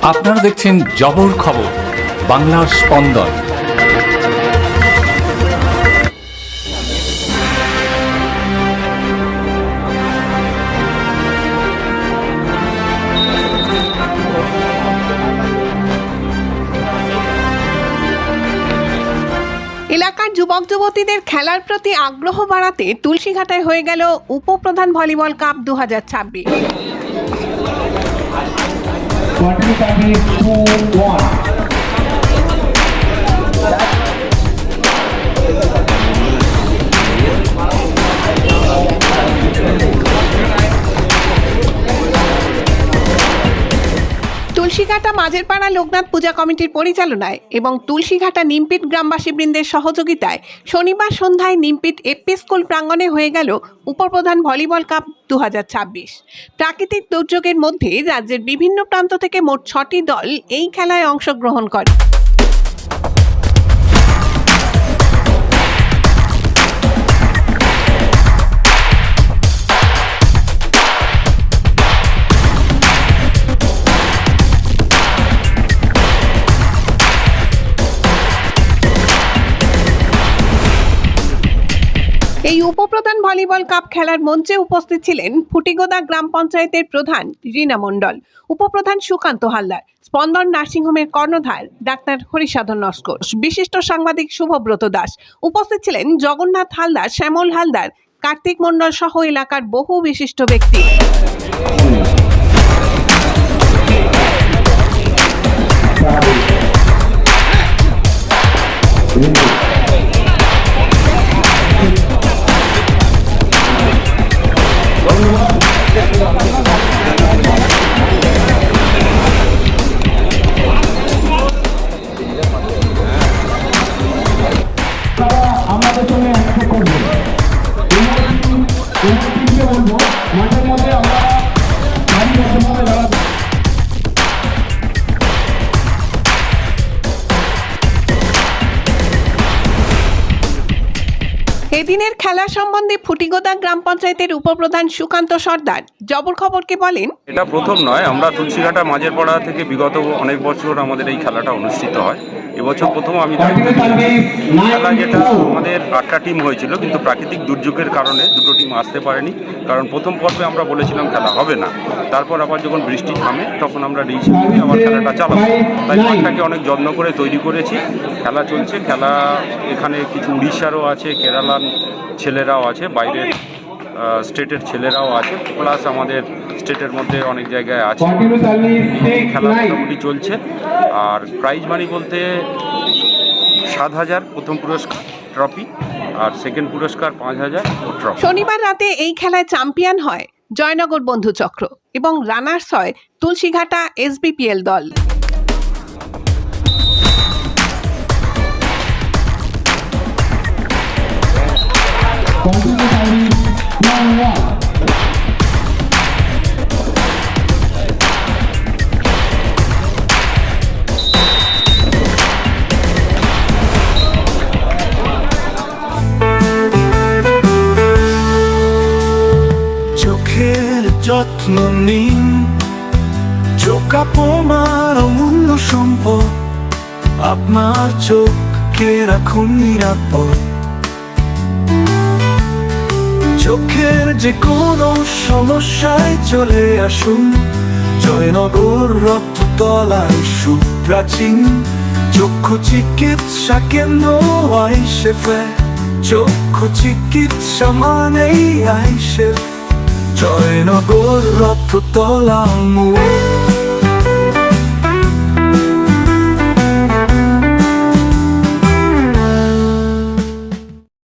আপনারা দেখছেন জবর খবর, বাংলার স্পন্দন। এলাকার যুবক যুবতীদের খেলার প্রতি আগ্রহ বাড়াতে তুলসীঘাটায় হয়ে গেল উপপ্রধান ভলিবল কাপ 2026। তুলসীঘাটা মাঝেরপাড়া লোকনাথ পূজা কমিটির পরিচালনায় এবং তুলসীঘাটা নিমপিট গ্রামবাসীবৃন্দের সহযোগিতায় শনিবার সন্ধ্যায় নিমপিট এপি স্কুল প্রাঙ্গণে হয়ে গেল উপপ্রধান ভলিবল কাপ 2026। প্রাকৃতিক দুর্যোগের মধ্যে রাজ্যের বিভিন্ন প্রান্ত থেকে মোট 6টি দল এই খেলায় অংশগ্রহণ করে। এই উপপ্রধান ভলিবল কাপ খেলার মঞ্চে উপস্থিত ছিলেন ফুটিগোদা গ্রাম পঞ্চায়েতের প্রধান রীনা মণ্ডল, উপপ্রধান সুকান্ত হালদার, স্পন্দন নার্সিংহোমের কর্ণধার ডাক্তার হরিসাধন নস্কর, বিশিষ্ট সাংবাদিক শুভব্রত দাস। উপস্থিত ছিলেন জগন্নাথ হালদার, শ্যামল হালদার, কার্তিক মণ্ডল সহ এলাকার বহু বিশিষ্ট ব্যক্তি। আমাদের সঙ্গে একসাথে করবো বলবো মাঠের মধ্যে আমরা এদিনের খেলা সম্বন্ধে ফুটিগোদা গ্রাম পঞ্চায়েতের উপপ্রধান সুকান্ত সর্দার জবর খবরকে বলেন, এটা প্রথম নয়, আমরা তুলসীঘাটা মাঝেরপাড়া থেকে বিগত অনেক বছর আমাদের এই খেলাটা অনুষ্ঠিত হয়। এবছর প্রথম আমি খেলা, যেটা আমাদের 8টা টিম হয়েছিল, কিন্তু প্রাকৃতিক দুর্যোগের কারণে দুটো টিম আসতে পারেনি। কারণ প্রথম পর্বে আমরা বলেছিলাম খেলা হবে না, তারপর আবার যখন বৃষ্টি থামে তখন আমরা ডিসিশন নিয়ে আবার খেলাটা চালাবো। তাই মাঠটাকে অনেক যত্ন করে তৈরি করেছি। খেলা চলছে। খেলা এখানে কিছু উড়িষ্যারও আছে, কেরালার ছেলেরাও আছে, বাইরের স্টেটের ছেলেরাও আছে, প্লাস আমাদের স্টেটের মধ্যে অনেক জায়গায় আছে। খেলা মোটামুটি চলছে। আর প্রাইজ মানি বলতে 7,000 প্রথম পুরস্কার ট্রফি, আর সেকেন্ড পুরস্কার 5,000 ট্রফি। শনিবার রাতে এই খেলায় চ্যাম্পিয়ন হয় জয়নগর বন্ধুচক্র এবং রানার্স হয় তুলসীঘাটা SBPL দল। চোখের যত্ন নিন, চোখ আপনার অমূল্য সম্পদ, আপনার চোখকে রাখুন নিরাপদ। চোখের যে কোনো সমস্যায় চলে আসুন জয়নগর রক্ততলায় সুপ্রাচীন চক্ষু চিকিৎসা কেন্দ্র আইসেফে। চক্ষু চিকিৎসা মানেই আইসেফ, জয়নগর রক্ততলা মোড়।